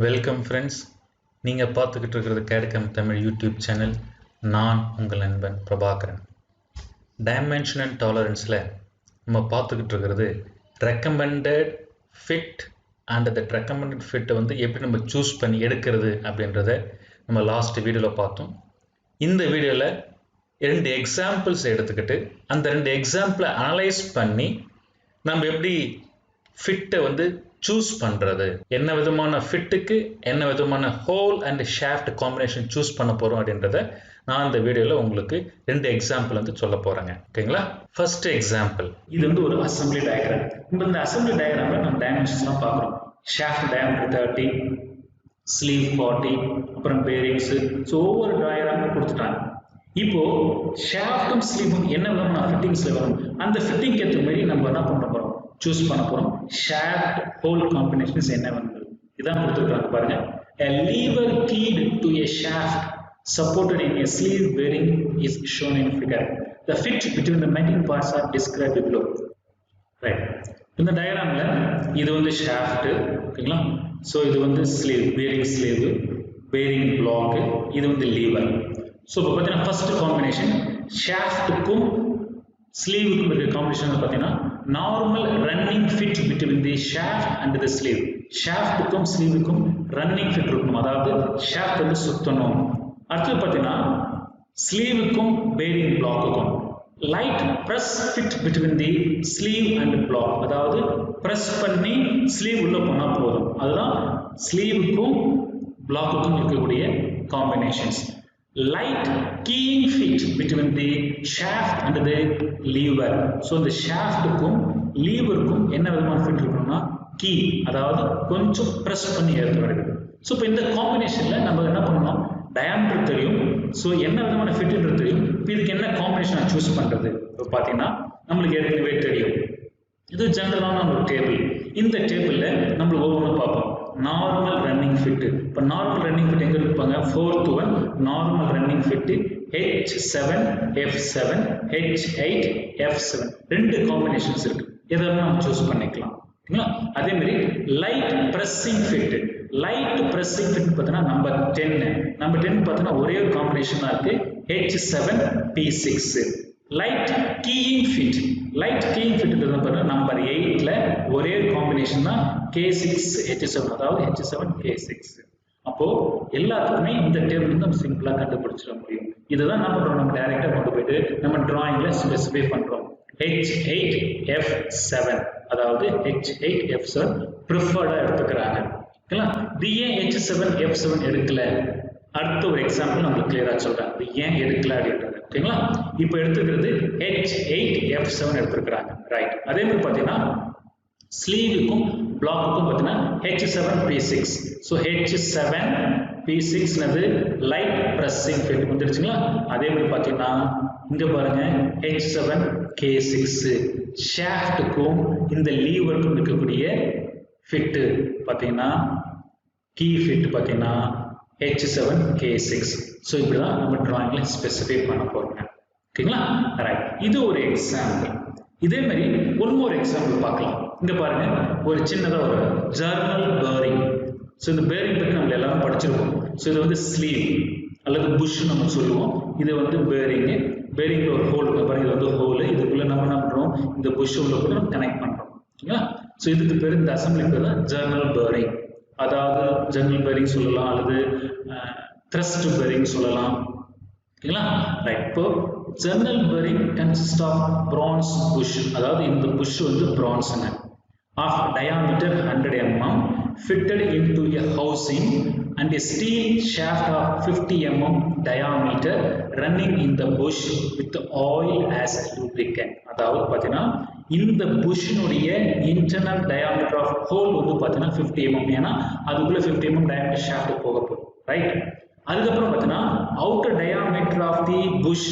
Welcome friends, நீங்கள் பார்த்துக்கிட்டு இருக்கிறது கேட்கம் தமிழ் யூடியூப் சேனல். நான் உங்கள் நண்பன் பிரபாகரன். டைமென்ஷன் அண்ட் டாலரன்ஸில் நம்ம பார்த்துக்கிட்டு இருக்கிறது recommended fit and that recommended ஃபிட்டை எப்படி நம்ம சூஸ் பண்ணி எடுக்கிறது அப்படின்றத நம்ம லாஸ்ட் வீடியோவில் பார்த்தோம். இந்த வீடியோவில் 2 எக்ஸாம்பிள்ஸ் எடுத்துக்கிட்டு அந்த 2 எக்ஸாம்பிளை அனலைஸ் பண்ணி நம்ம எப்படி ஃபிட்டை சூஸ் பண்ணுறது, என்ன விதமான ஃபிட்டுக்கு என்ன விதமான whole and shaft combination choose பண்ண போகிறோம் அப்படின்றத நான் இந்த வீடியோவில் உங்களுக்கு 2 எக்ஸாம்பிள் சொல்ல போகிறேங்க. ஓகேங்களா? ஃபர்ஸ்ட் எக்ஸாம்பிள், இது ஒரு அசம்பிளி டயக்ராம். இந்த அசம்பிளி டயக்ராமில் நம்ம டைமென்ஷன்ஸ்லாம் பார்க்குறோம். ஷாஃப்ட் டயாமீட்டர் 30, ஸ்லீவ் 40, அப்புறம் பேரிங்ஸு. ஸோ ஒவ்வொரு டயக்ராமும் கொடுத்துட்டாங்க. இப்போ ஷாஃப்டும் ஸ்லீவும் என்ன விதமான ஃபிட்டிங்ஸில் வரும், அந்த ஃபிட்டிங்க்கு ஏற்ற மாதிரி நம்ம என்ன பண்ண போகிறோம், சூஸ் பண்ண போறோம். ஷாஃப்ட் ஹோல் காம்பினேஷன்ஸ் என்ன வந்து இதான் கொடுத்துருக்காங்க பாருங்க. A lever keyed to a shaft supported in a sleeve bearing is shown in figure. The fit between the mating parts are described below. Right. இந்த டயகிராம்ல இது ஷாஃப்ட், ஓகேங்களா? சோ இது ஸ்லீவ், பேரிங் பிளாக், இது லீவர். சோ இப்போ பார்த்தீங்கன்னா first combination ஷாஃப்ட்டுக்கும் ஸ்லீவுக்கும் இருக்க காம்பினேஷன் பார்த்தீங்கன்னா normal running fit between the shaft and the sleeve. ஷாஃப்ட்டுக்கும் ஸ்லீவுக்கும் ரன்னிங் ஃபிட் இருக்கணும், அதாவது ஷாஃப்ட் சுத்தணும். அடுத்து பார்த்தீங்கன்னா ஸ்லீவுக்கும் பேரிங் பிளாக்குக்கும் light press fit between the sleeve and block, அதாவது பிரஸ் பண்ணி ஸ்லீவ் உள்ள போனா போதும். அதுதான் ஸ்லீவுக்கும் பிளாக்குக்கும் இருக்கக்கூடிய combinations. Light keying fit between the shaft and the lever. So the shaftக்கும் leverக்கும் என்ன விதமான ஃபிட் இருக்கணும்னா கீ, அதாவது கொஞ்சம் பிரஸ் பண்ணி ஏற்ற வேண்டும். ஸோ இப்போ இந்த காம்பினேஷன்ல நம்ம என்ன பண்ணணும், டயாமீட்டர் தெரியும், ஸோ என்ன விதமான ஃபிட்ன்றது தெரியும். இப்போ இதுக்கு என்ன காம்பினேஷன் சூஸ் பண்றது இப்போ பார்த்தீங்கன்னா நம்மளுக்கு ஏற்கனவே தெரியும். இது ஜெனரலான ஒரு டேபிள். இந்த டேபிள்ல நம்மளுக்கு ஒவ்வொன்றும் பார்ப்போம். Normal running fit. இப்போ நார்மல் ரன்னிங் ஃபிட் எங்க இருப்பாங்க, 4th one normal running fit H7 F7 H8 F7 ரெண்டு காம்பினேஷன்ஸ் இருக்கு. எதெல்லாம் நம்ம சூஸ் பண்ணிக்கலாம். ஓகேங்களா? அதே மாதிரி light pressing fit. Light pressing fit பார்த்தீங்கன்னா நம்பர் 10 பார்த்தீங்கன்னா ஒரே ஒரு காம்பினேஷன் தான் இருக்கு, H7 P6. Light keying fit, light keying fit பார்த்தீங்கன்னா நம்பர் 8ல ஒரே காம்பினேஷன் தான் K6 H7, அதாவது H7 K6. அப்போ எல்லாத்துக்குமே இந்த டேபிள் நம்ம சிம்பிளா கண்டுபிடிச்சிட முடியும். இதுதான் என்ன பண்றோம், நம்ம டைரக்டா கொண்டு போயிட்டு நம்ம டிராயிங்ல ஸ்பெசிஃபை பண்றோம். H8 F7, அதாவது H8 F7 ப்ரிஃபர்டா எடுத்துக்கிறாங்க. ஓகேங்களா? இது ஏன் H7 F7 எடுக்கல, அடுத்த ஒரு எக்ஸாம்பிள் உங்களுக்கு கிளியரா சொல்றேன் இது ஏன் எடுக்கல அப்படின்றது. ஓகேங்களா? இப்போ எடுத்துக்கிறது H8 F7 எடுத்துக்கிறாங்க. ரைட். அதே மாதிரி பாத்தீங்கன்னா ஸ்லீவுக்கும் பிளாக்குக்கும் பார்த்தீங்கன்னா H7 P6. So H7 P6 light pressing fit வந்துருச்சுங்களா? அதே மாதிரி பார்த்தீங்கன்னா இங்க பாருங்க H7 K6. ஷாஃப்ட்டுக்கும் இந்த லீவருக்கும் இருக்கக்கூடிய ஃபிட்டு பார்த்தீங்கன்னா கீ ஃபிட் பார்த்தீங்கன்னா H7 K6. ஸோ இப்படிதான் நம்ம டிராயிங்ல ஸ்பெசிஃபை பண்ண போறோம். ஓகேங்களா? ரைட். இது ஒரு எக்ஸாம்பிள். இதே மாதிரி ஒன் மோர் எக்ஸாம்பிள் பார்க்கலாம். இங்க பாருங்க, ஒரு சின்னதா ஒரு ஜர்னல் பேரிங். ஸோ இந்த பேரிங் பற்றி நம்ம எல்லாரும் படிச்சிருக்கோம். ஸோ இது ஸ்லீவ் அல்லது புஷ் நம்ம சொல்லுவோம். இது பேரிங்ல ஒரு ஹோல் பாருங்க, இது ஹோல். இதுக்குள்ள நம்ம என்ன பண்றோம், இந்த புஷ் உள்ள கூட நம்ம கனெக்ட் பண்றோம். ஓகேங்களா? ஸோ இதுக்கு பேர், இந்த அசம்பிளி பேர் தான் ஜர்னல் பேரிங். அதாவது ஜர்னல் பேரிங் சொல்லலாம் அல்லது த்ரஸ்ட் பேரிங் சொல்லலாம். ஓகேங்களா? ரைட். இப்போ journal bearing consist of bronze bush, அதாவது இந்த புஷ் பிரான்ஸ்ங்க, of diameter 100 mm fitted into a housing and a steel shaft of 50 mm diameter running in the bush with oil as lubricant. அதாவது பார்த்தீங்கன்னா இந்த புஷ்னுடைய internal diameter of whole பார்த்தீங்கன்னா 50 mm, ஏன்னா அதுக்குள்ள 50 mm diameter shaft போக போகுது. Right. அதுக்கப்புறம் பார்த்தீங்கன்னா outer diameter of the bush,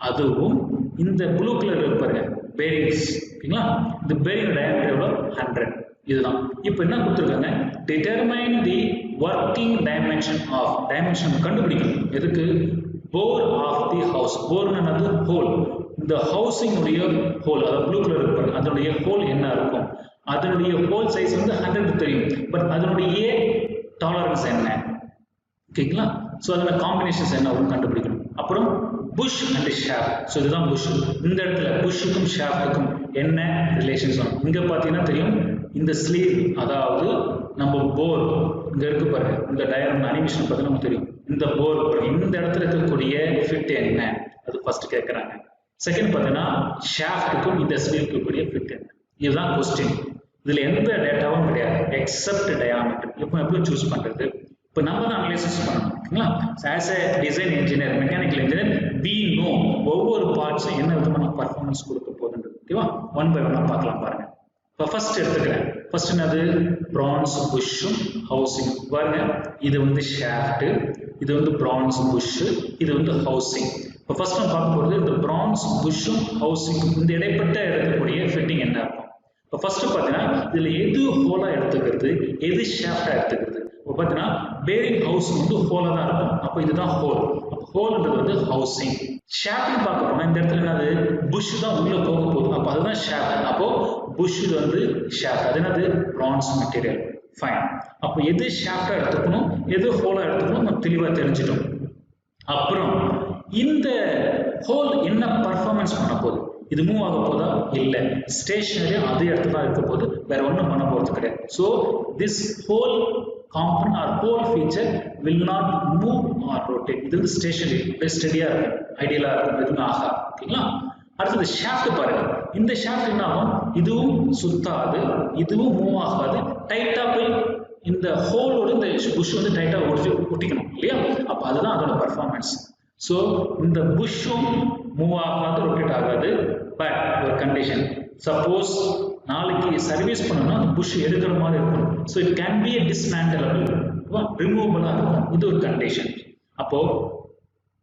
அதுவும் இந்த ப்ளூ கலர் இருப்பாருங்க பேரிங்ஸ். ஓகேங்களா? இந்த பேரிங் டயாமீட்டர் 100. இதுதான். இப்போ என்ன கொடுத்துருக்காங்க, டிட்டர்மைன் தி ஒர்க்கிங் டைமென்ஷன் கண்டுபிடிக்கணும். எதுக்கு, போர் ஆஃப் தி ஹவுஸ். போர்னது ஹோல். இந்த ஹவுசிங் உடைய ஹோல், அதாவது ப்ளூ கலர் இருப்பாரு, அதனுடைய ஹோல் என்ன இருக்கும், அதனுடைய ஹோல் சைஸ் 100 தெரியும். பட் அதனுடைய டாலரன்ஸ் என்ன, ஓகேங்களா? ஸோ அதில் காம்பினேஷன்ஸ் என்ன அப்படின்னு கண்டுபிடிக்கணும். அப்புறம் புஷ் அண்ட் ஷாஃப்ட். ஸோ இதுதான் புஷ். இந்த இடத்துல புஷ்ஷுக்கும் ஷாஃப்ட்டுக்கும் என்ன ரிலேஷன்ஸ் வரும்? இங்கே பார்த்தீங்கன்னா தெரியும், இந்த ஸ்லீவ் அதாவது நம்ம போர் இங்கே இருக்கு பாருங்க, இந்த டயக்ராம் அனிமேஷன் பார்த்தீங்கன்னா நமக்கு தெரியும். இந்த போர் இந்த இடத்துல இருக்கக்கூடிய ஃபிட் என்ன, அது ஃபர்ஸ்ட் கேட்குறாங்க. செகண்ட் பார்த்தீங்கன்னா ஷாஃப்ட்டுக்கும் இந்த ஸ்லீவுக்கு கூடிய ஃபிட் என்ன, இதுதான் கொஸ்டின். இதில் எந்த டேட்டாவும் கிடையாது எக்ஸப்ட் டயாமீட்டர். இப்போ எப்படி சூஸ் பண்ணுறது? இப்போ நம்ம தான் அனலைசிஸ் பண்ணணும், ஓகேங்களா? As a design engineer, mechanical engineer, we know ஒவ்வொரு பார்ட்ஸும் என்ன விதமான பர்ஃபார்மன்ஸ் கொடுக்க போகுதுன்றது, ஓகேவா? ஒன் பை ஒன்னாக பார்க்கலாம் பாருங்க. இப்போ ஃபர்ஸ்ட் எடுத்துக்கிறேன். ஃபர்ஸ்ட் என்னது? பிரான்ஸ் புஷ்ஷும் ஹவுசிங். பாருங்க, இது வந்து ஷாஃப்ட், இது வந்து பிரான்ஸ் புஷ், இது வந்து ஹவுசிங். இப்போ ஃபர்ஸ்ட் நம்ம பார்க்க போகிறது இந்த பிரான்ஸ் புஷ்ஷும் ஹவுசிங், இந்த இடைப்பட்ட இருக்கக்கூடிய ஃபிட்டிங் என்ன இருக்கும். இப்போ ஃபர்ஸ்ட் பார்த்தீங்கன்னா இதில் எது ஹோலா எடுத்துக்கிறது, எது ஷாஃப்டா எடுத்துக்கிறது. இப்போ பார்த்தீங்கன்னா பேரிங் ஹவுஸ் வந்து ஹோலா தான் இருக்கும். அப்போ இதுதான் ஹோல். அப்போ ஹோல்ன்றது வந்து ஹவுசிங். ஷாஃப்ட்னு பார்க்க போனால் இந்த இடத்துல என்னது? புஷ் தான் உள்ள போக போகுது. அப்போ அதுதான் ஷாஃப்ட். அப்போ புஷ் வந்து ஷாஃப்ட். அது என்னது? France material. ஃபைன். அப்போ எது ஷாஃப்டா எடுத்துக்கணும், எது ஹோலா எடுத்துக்கணும் நம்ம தெளிவாக தெரிஞ்சிட்டோம். அப்புறம் இந்த ஹோல் என்ன பர்ஃபார்மன்ஸ் பண்ண போகுது? இது மூவ் ஆக போதா? இல்லை, ஸ்டேஷனரியா அதே இடத்துல தான் இருக்க போகுது, வேற ஒன்றும் பண்ண போகிறது கிடையாது. So this whole component or whole feature will not move or rotate. இது வந்து ஸ்டேஷனரி, ஸ்டெடியா இருக்கும், ஐடியலா இருக்கும், எதுவுமே ஆகா, ஓகேங்களா? அடுத்தது ஷாஃப்ட் பாருங்க. இந்த ஷாஃப்ட் என்ன ஆகும்? இதுவும் சுத்தாது, இதுவும் மூவ் ஆகாது, டைட்டா போய் இந்த ஹோலோட இந்த புஷ் வந்து டைட்டா ஒட்டிக்கணும் இல்லையா? அப்ப அதுதான் அதோட பர்ஃபார்மன்ஸ். ஸோ இந்த புஷ்ஷும் மூவ் ஆகாது, ரொட்டேட் ஆகாது. பட் ஒரு கண்டிஷன், சப்போஸ் நாளைக்கு சர்வீஸ் பண்ணணும்னா அந்த புஷ் எடுக்கிற மாதிரி இருக்கும். ஸோ இட் கேன் பி டிஸ்மேண்டலபிள், ரிமூவபிளா இருக்கும். இது ஒரு கண்டிஷன். அப்போ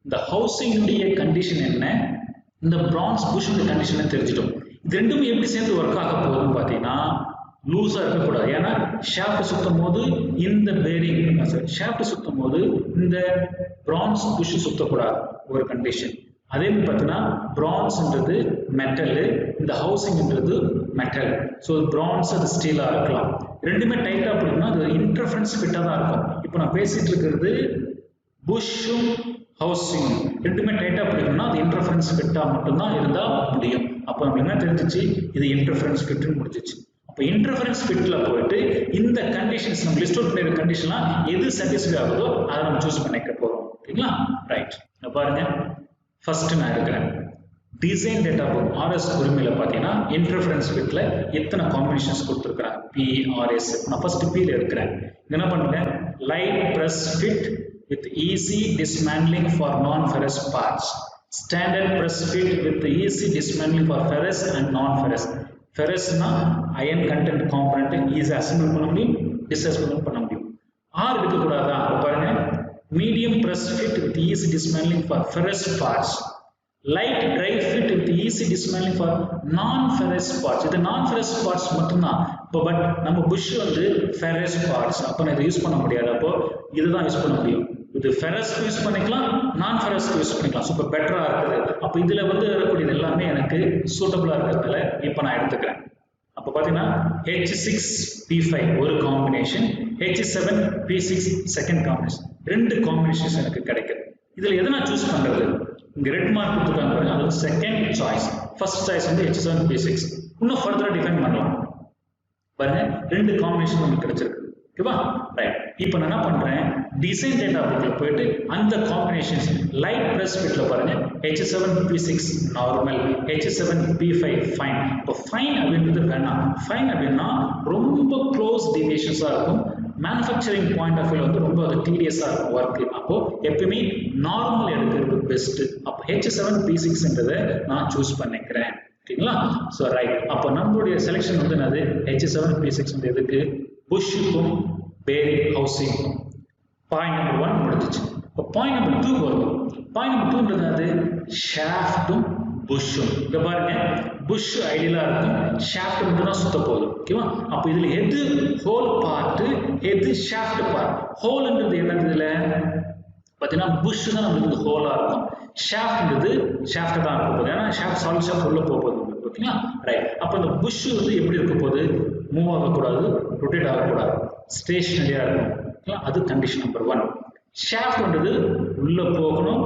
இந்த ஹவுசிங்குடைய கண்டிஷன் என்ன, இந்த பிரான்ஸ் புஷ்ஷுடைய கண்டிஷன் தெரிஞ்சிட்டோம். இது ரெண்டுமே எப்படி சேர்ந்து ஒர்க் ஆக போகுதுன்னு பார்த்தீங்கன்னா லூஸா இருக்கக்கூடாது. ஏன்னா ஷாஃப்ட் சுத்தும் போது இந்த பேரிங், ஷாஃப்ட் சுத்தும் போது இந்த பிரான்ஸ் புஷ் சுத்தக்கூடாது, ஒரு கண்டிஷன். அதே மாதிரி பார்த்தீங்கன்னா பிரான்ஸ்ன்றது மெட்டல், இந்த ஹவுசிங்ன்றது மெட்டல். ஸோ பிரான்ஸ் அது ஸ்டீலா இருக்கலாம். ரெண்டுமே டைட்டா பிடிக்கணும், அது இன்டர்ஃபரன்ஸ் ஃபிட்டா தான் இருக்கும். இப்போ நான் பேசிட்டு இருக்கிறது புஷ்ஷும் ஹவுசிங் ரெண்டுமே டைட்டா பிடிக்கணும்னா அது இன்டர்ஃபரன்ஸ் ஃபிட்டா மட்டும்தான் இருந்தா முடியும். அப்போ நம்ம என்ன தெரிஞ்சிச்சு? இது இன்டர்ஃபரன்ஸ் ஃபிட்னு முடிஞ்சிச்சு. அப்போ இன்டர்ஃபரன்ஸ் ஃபிட்ல போயிட்டு இந்த கண்டிஷன்ஸ் நம்ம லிஸ்ட் அவுட் பண்ணிருக்க கண்டிஷன்லாம் எது சாட்டிஸ்ஃபை ஆகுதோ அதை நம்ம சூஸ் பண்ணிக்க போறோம், ஓகேங்களா? ரைட், பாருங்க. ஃபர்ஸ்ட் நான் எடுக்கிறேன் டிசைன் டேட்டா புக் ஆர்எஸ் உரிமையில பார்த்தீங்கன்னா இன்டர்ஃபரன்ஸ் ஃபிட்ல எத்தனை காம்பினேஷன்ஸ் கொடுத்துருக்காங்க, PRS. நான் ஃபர்ஸ்ட் Pல எடுக்கிறேன். என்ன பண்ணுங்க, light press fit with easy dismantling for non-ferrous parts, standard press fit with easy dismantling for ferrous and non-ferrous. ferrous na iron content component easy assemble பண்ண முடியும், disassemble பண்ண முடியும். R இருக்க கூடாதா? பாருங்க, medium press fit with easy dismantling for ferrous parts, light dry fit with easy dismantling for non-ferrous parts. இது non-ferrous parts மட்டும்தான். But நம்ம புஷ் வந்து ferrous parts, அப்போ நான் இதை யூஸ் பண்ண முடியாது. அப்போ இதுதான் யூஸ் பண்ண முடியும். இது ஃபெரஸ் யூஸ் பண்ணிக்கலாம், நான் ஃபெரஸ் யூஸ் பண்ணிக்கலாம். சூப்பர் பெட்டரா இருக்குது. அப்போ இதுல வந்து வரக்கூடியது எல்லாமே எனக்கு சூட்டபிளா இருக்கிறதுனால இப்போ நான் எடுத்துக்கிறேன். அப்போ பார்த்தீங்கன்னா H6P5 ஒரு காம்பினேஷன், H7P6 செகண்ட் காம்பினேஷன், ரெண்டு காம்பினேஷன்ஸ் எனக்கு கிடைக்குது. இதுல எதை நான் சூஸ் பண்றது? இங்க ரெட் மார்க் கொடுத்துருக்காங்க பாருங்க, அது செகண்ட் சாய்ஸ். ஃபர்ஸ்ட் சாய்ஸ் வந்து H7P6. இன்னும் ஃபர்தரா டிஃபைன் பண்ணலாம் பாருங்க, ரெண்டு காம்பினேஷன் உங்களுக்கு கிடைச்சிருக்கு, ஓகேவா? ரைட், இப்போ நான் என்ன பண்றேன், டிசைன் டேட்டா புக்ல போயிட்டு அந்த காம்பினேஷன்ஸ் லைட் பிரஸ் ஃபிட்ல பாருங்க, H7P6 நார்மல், H7P5 ஃபைன். இப்போ ஃபைன் அப்படின்றது வேணாம். ஃபைன் அப்படின்னா ரொம்ப க்ளோஸ் டிவியேஷன்ஸா இருக்கும், மேனுஃபேக்சரிங் பாயிண்ட் ஆஃப் வியூல வந்து ரொம்ப அது டீடியஸா இருக்கும் ஒர்க். அப்போ எப்பவுமே நார்மல் எடுக்கிறது பெஸ்ட். அப்போ H7P6ன்றதை நான் சூஸ் பண்ணிக்கிறேன், ஓகேங்களா? ஸோ ரைட், அப்போ நம்மளுடைய செலெக்ஷன் வந்து என்னது, H7P6 வந்து எதுக்கு, புஷ்ஷுக்கும் பேரிங் ஹவுசிங்கும். பாயிண்ட் நம்பர் 1 முடிஞ்சிச்சு. இப்போ பாயிண்ட் நம்பர் 2 வரும். பாயிண்ட் நம்பர் 2ன்றது அது ஷாஃப்டும் புஷ்ஷும். இங்க பாருங்க, புஷ் ஐடியலா இருக்கும், ஷாஃப்ட் மட்டும் தான் சுத்த போகுது, ஓகேவா? அப்போ இதுல எது ஹோல் பார்ட், எது ஷாஃப்ட் பார்ட்? ஹோல்ன்றது என்னது, இதுல பார்த்தீங்கன்னா புஷ் தான் நம்மளுக்கு ஹோலா இருக்கும், ஷாஃப்ட்ன்றது ஷாஃப்ட் தான் இருக்க போகுது. ஏன்னா ஷாஃப்ட் சாலிட் ஷாஃப்ட் உள்ள போக போகுது, ஓகேங்களா? ரைட், அப்போ இந்த புஷ் வந்து எப்படி இருக்க போகுது, மூவ் ஆகக்கூடாது, ரொட்டேட் ஆகக்கூடாது, ஸ்டேஷனரியா இருக்கும். அது கண்டிஷன் நம்பர் 1. ஷாஃப்ட் வந்து உள்ள போகணும்,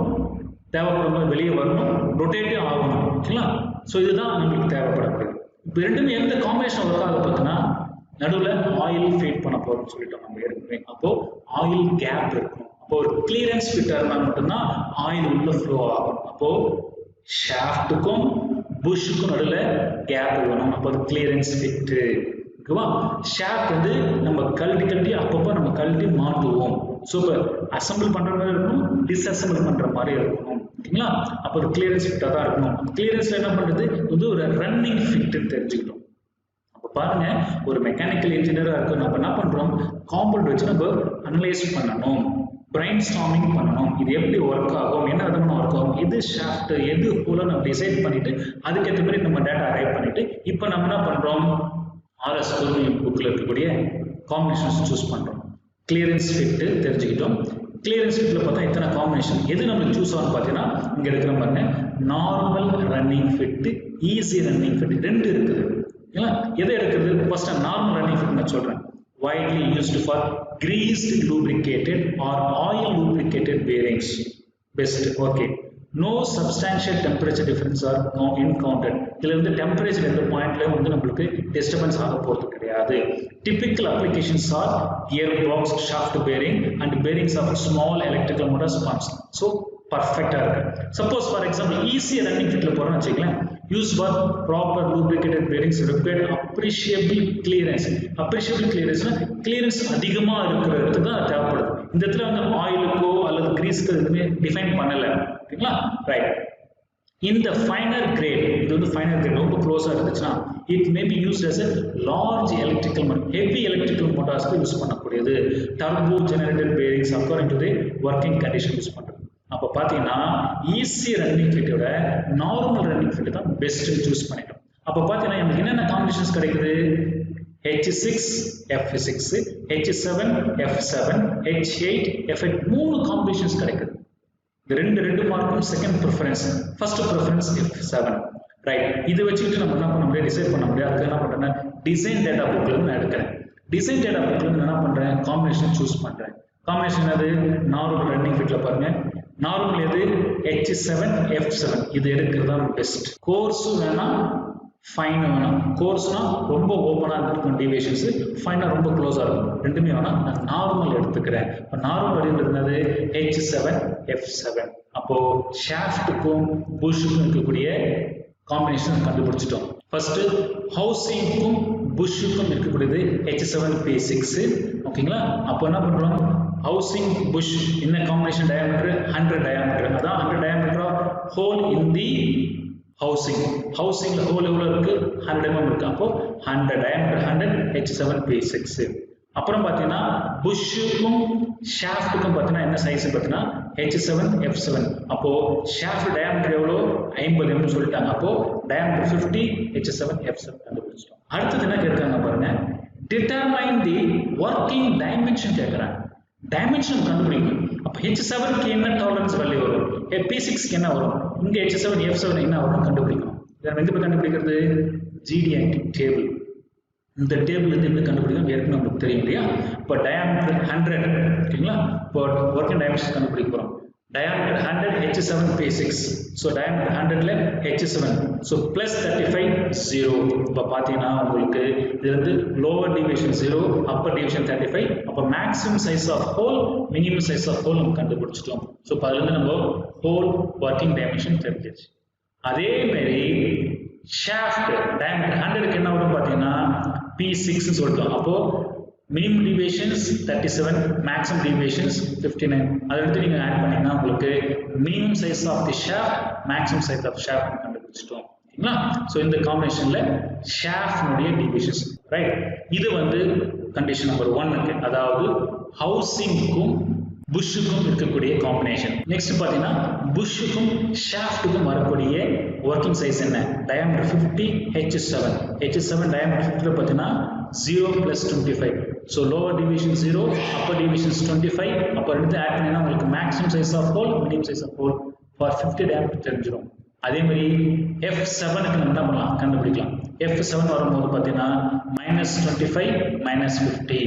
தேவைப்படும் வெளியே வரணும், ரொட்டேட்டே ஆகணும். ஓகேங்களா? ஸோ இதுதான் நம்மளுக்கு தேவைப்படக்கூடியது. இப்போ ரெண்டுமே எந்த காம்பினேஷன் ஒர்க் ஆக பார்த்தீங்கன்னா நடுவில் ஆயில் ஃபீட் பண்ண போறோம்னு சொல்லிட்டோம் நம்ம ஏற்கனவே. அப்போ ஆயில் கேப் இருக்கும். அப்போ ஒரு கிளியரன்ஸ் ஃபிட்டா இருந்தால் மட்டும்தான் ஆயில் உள்ள ஃப்ளோ ஆகும். அப்போ ஷாஃப்ட்டுக்கும் புஷ்ஷுக்கும் நடுவில் கேப் வேணும். அப்போ அது கிளியரன்ஸ் ஃபிட்டு. ஓகேவா? ஷாஃப்ட் வந்து நம்ம கழட்டி அப்பப்போ நம்ம கழட்டி மாட்டுவோம். ஸோ இப்போ அசம்பிள் பண்ற மாதிரி இருக்கணும், டிஸ்அசம்பிள் பண்ற மாதிரி இருக்கணும். ஓகேங்களா? அப்போ ஒரு கிளியரன்ஸ் ஃபிட்டா தான் இருக்கணும். கிளியரன்ஸ்ல என்ன பண்றது, இது ஒரு ரன்னிங் ஃபிட்னு தெரிஞ்சுக்கிட்டோம். அப்போ பாருங்க, ஒரு மெக்கானிக்கல் இன்ஜினியரா இருக்கு, நம்ம என்ன பண்றோம், காம்பவுண்ட் வச்சு நம்ம அனலைஸ் பண்ணணும், பிரைன் ஸ்டார்மிங் பண்ணணும். இது எப்படி ஒர்க் ஆகும், என்ன விதமான ஒர்க் ஆகும், எது ஷாஃப்ட் எது ஹோல நம்ம டிசைட் பண்ணிட்டு அதுக்கேற்ற மாதிரி நம்ம டேட்டா அரைவ் பண்ணிட்டு இப்போ நம்ம என்ன பண்றோம், RS புக்ல இருக்கக்கூடிய காம்பினேஷன்ஸ் சூஸ் பண்றோம். கிளியரன்ஸ் ஃபிட் தெரிஞ்சுக்கிட்டோம். கிளியரன்ஸ் ஃபிட்ல பார்த்தா எத்தனை காம்பினேஷன், எது நம்ம சூஸ் ஆகும் பார்த்தீங்கன்னா இங்க இருக்கிற பாருங்க, normal running fit, easy running fit ரெண்டு இருக்குது. எதை எடுக்கிறது, ஃபர்ஸ்ட் நார்மல் ரன்னிங் ஃபிட் நான் சொல்றேன். widely used for greased lubricated or oil lubricated bearings. Best. Okay. No substantial temperature difference are encountered. இதுல வந்து டெம்பரேச்சர் எந்த பாயிண்ட்ல வந்து நமக்கு டிஸ்டர்பன்ஸ் ஆக போறது கிடையாது. Typical applications are gearbox, shaft bearing and bearings of small electrical motors pumps. So perfect-ஆ இருக்கு. Suppose for example easy running fitல போறோம்னு வச்சுக்கலாம், use for proper lubricated bearings require appreciable clearance. Appreciable clearance clearance அதிகமா இருக்கிறது தான் தேவைப்படுது. இந்த இடத்துல வந்து ஆயிலுக்கோ அல்லது கிரீஸ்க்கு எதுவுமே டிஃபைன் பண்ணல. ஓகேங்களா? ரைட். இந்த ஃபைனர் கிரேட், இது வந்து ஃபைனர் கிரேட் ரொம்ப க்ளோஸா இருந்துச்சுன்னா it may be used as a large electrical motor, heavy electrical motors use பண்ணக்கூடியது. Turbo generated bearings according to the working condition use பண்றது. அப்போ பார்த்தீங்கன்னா ஈஸி ரன்னிங் ஃபிட்டோட நார்மல் ரன்னிங் ஃபிட் தான் பெஸ்ட் சூஸ் பண்ணிட்டோம். அப்போ பார்த்தீங்கன்னா நமக்கு என்னென்ன காம்பினேஷன்ஸ் கிடைக்குது, H6 F6, H7 F7, H8 F8 மூணு காம்பினேஷன்ஸ் கிடைக்குது. இந்த ரெண்டு மார்க்கும் second preference, first preference F7. Right. இது வச்சுக்கிட்டு நம்ம என்ன பண்ண முடியாது, டிசைட் பண்ண முடியாது. அதுக்கு என்ன பண்றேன்னா டிசைன் டேட்டா புக்ல நான் எடுக்கிறேன். டிசைன் டேட்டா புக்ல நான் என்ன பண்றேன், காம்பினேஷன் சூஸ் பண்றேன். காம்பினேஷன் அது நார்மல் ரன்னிங் ஃபிட்ல பாருங்க, நார்மல் எது H7 F7 இது எடுக்கிறது தான் பெஸ்ட். கோர்ஸ் வேணா ஃபைன் வேணாம். கோர்ஸ்னா ரொம்ப ஓப்பனா இருக்கும் டிவியேஷன்ஸ், ஃபைனா ரொம்ப க்ளோஸா இருக்கும். ரெண்டுமே வேணா நான் நார்மல் எடுத்துக்கிறேன். இப்போ நார்மல் அப்படின்றது H7 F7. அப்போ ஷாஃப்ட்டுக்கும் புஷ்ஷுக்கும் இருக்கக்கூடிய காம்பினேஷன் கண்டுபிடிச்சிட்டோம். ஃபர்ஸ்ட் ஹவுசிங்க்கும் புஷ்ஷுக்கும் இருக்கக்கூடியது H7P6. ஓகேங்களா? அப்போ என்ன பண்றோம், housing bush in a combination diameter 100 diameter. அதான் 100 diameter of hole in the housing. Housing hole எவ்வளவு இருக்கு, 100 mm இருக்கு. அப்போ 100 diameter 100 H7P6. அப்புறம் பார்த்தீங்கன்னா புஷ்ஷுக்கும் ஷாஃப்ட்டுக்கும் பார்த்தீங்கன்னா என்ன சைஸ் பார்த்தீங்கன்னா H7 F7. அப்போ ஷாஃப்ட் டயாமீட்டர் எவ்வளோ 50 mm சொல்லிட்டாங்க. அப்போ டயாமீட்டர் 50 H7 F7 கண்டுபிடிச்சிட்டோம். அடுத்தது என்ன கேட்காங்க பாருங்க, டிட்டர்மைன் தி ஒர்க்கிங் டைமென்ஷன் கேட்குறாங்க. டைமென்ஷன் கண்டுபிடிக்கணும். அப்போ H7க்கு என்ன டாலரன்ஸ் வேல்யூ வரும், P6க்கு என்ன வரும், இங்கே H7 F7 என்ன வரும் கண்டுபிடிக்கணும். இதை எந்த கண்டுபிடிக்கிறது, GD&T டேபிள். இந்த டேபிள் வந்து எப்படி கண்டுபிடிக்கணும் ஏற்கனவே நமக்கு தெரியும் இல்லையா. இப்போ டயாமீட்டர் 100, ஓகேங்களா. இப்போ ஒர்க்கிங் டைமென்ஷன் கண்டுபிடிக்க போகிறோம். diameter 100 H7P6. So diameter 100ல H7. So plus 35 0. இப்போ பார்த்தீங்கன்னா உங்களுக்கு இது வந்து lower deviation 0, upper deviation 35. அப்போ maximum size of hole, minimum size of hole நம்ம கண்டுபிடிச்சிட்டோம். ஸோ இப்போ அதுலேருந்து நம்ம hole working dimension தெரிஞ்சிச்சு. அதே மாதிரி shaft diameter 100க்கு என்ன வரும் பார்த்தீங்கன்னா P6 சொல்லிட்டோம். அப்போ minimum deviations 37, maximum deviations 59. அதெடுத்து நீங்க ஆட் பண்ணீங்கன்னா உங்களுக்கு minimum size of the shaft, maximum size of shaft கண்டுபிடிச்சிட்டோம். ஓகேங்களா? சோ இந்த காம்பினேஷன்ல shaft உடைய deviations, ரைட்? இது வந்து கண்டிஷன் நம்பர் 1 க்கு, அதாவது ஹவுசிங்க்கும் புஷ்ஷுக்கும் இருக்கக்கூடிய காம்பினேஷன். நெக்ஸ்ட் பாத்தீங்கன்னா புஷ்ஷுக்கும் ஷாஃப்ட்டுக்கும் வரக்கூடிய ஒர்க்கிங் சைஸ் என்ன, டயாமீட்டர் 50 H7. H7 டயாமீட்டர் 50 பாத்தீங்கன்னா 0 plus 25. So lower deviation 0, upper deviation 25. அப்ப ரெண்டு ஆட் பண்ணினா உங்களுக்கு maximum size of hole, minimum size of hole for 50 diameter தெரிஞ்சிரும். அதே மாதிரி F7க்கு நம்ம என்ன பண்ணலாம் கண்டுபிடிக்கலாம். F7 வரும்போது பாத்தீங்கன்னா -25 -50.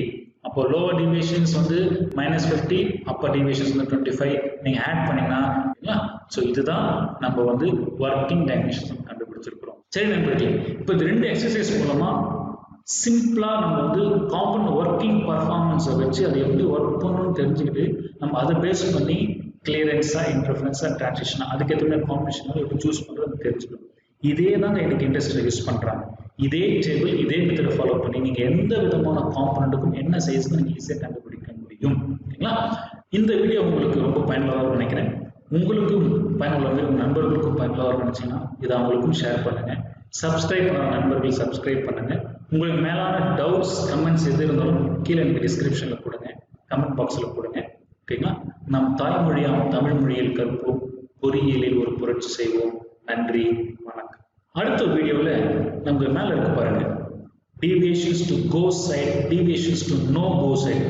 அப்போ lower deviations வந்து -50, upper deviations வந்து 25 நீங்க ஆட் பண்ணீங்கன்னா ஸோ இதுதான் நம்ம வந்து ஒர்க்கிங் டைமென்ஷன்ஸ் கண்டுபிடிச்சிருக்கிறோம். சரி நண்பர்களே, இப்போ இந்த 2 எக்ஸசைஸ் மூலமா சிம்பிளா நம்ம வந்து காம்பவுண்ட் ஒர்க்கிங் பர்ஃபார்மன்ஸை வச்சு அதை எப்படி ஒர்க் பண்ணணும்னு தெரிஞ்சுக்கிட்டு நம்ம அதை பேஸ் பண்ணி கிளியரன்ஸா இன்டர்ஃபரன்ஸா டிரான்சிஷனா அதுக்கேற்ற மாதிரி காம்பினேஷன் எப்படி சூஸ் பண்றது தெரிஞ்சுக்கணும். இதே தாங்க இன்னைக்கு இண்டஸ்ட்ரியில் யூஸ் பண்றாங்க. இதே டேபிள் இதே மெத்தடை ஃபாலோ பண்ணி நீங்க எந்த விதமான காம்பனண்ட்டுக்கும் என்ன சைஸ்க்கு நீங்க ஈஸியாக கண்டுபிடிக்க முடியும். ஓகேங்களா? இந்த வீடியோ உங்களுக்கு ரொம்ப பயனுள்ளதாக நினைக்கிறேன். உங்களுக்கும் பயனுள்ளது, உங்க நண்பர்களுக்கும் பயனுள்ளதாக நினைச்சீங்கன்னா இதை அவங்களுக்கும் ஷேர் பண்ணுங்க. சப்ஸ்கிரைப் பண்ண நண்பர்கள் சப்ஸ்கிரைப் பண்ணுங்க. உங்களுக்கு மேலான டவுட்ஸ் கமெண்ட்ஸ் எது இருந்தாலும் கீழே எனக்கு டிஸ்கிரிப்ஷன்ல கொடுங்க, கமெண்ட் பாக்ஸ்ல கொடுங்க. ஓகேங்களா? நம் தாய்மொழியாம் தமிழ் மொழியில் கற்போம், பொறியியலில் ஒரு புரட்சி செய்வோம். நன்றி, வணக்கம். அடுத்த வீடியோவில் நமக்கு மேல இருக்கு பாருங்க, deviations to go side, deviations to no go side,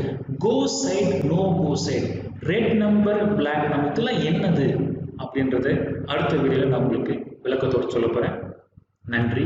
go side, no go side, red number, black number இதெல்லாம் என்னது அப்படின்றத அடுத்த வீடியோவில் நான் உங்களுக்கு விளக்கத்தோடு சொல்ல போறேன். நன்றி.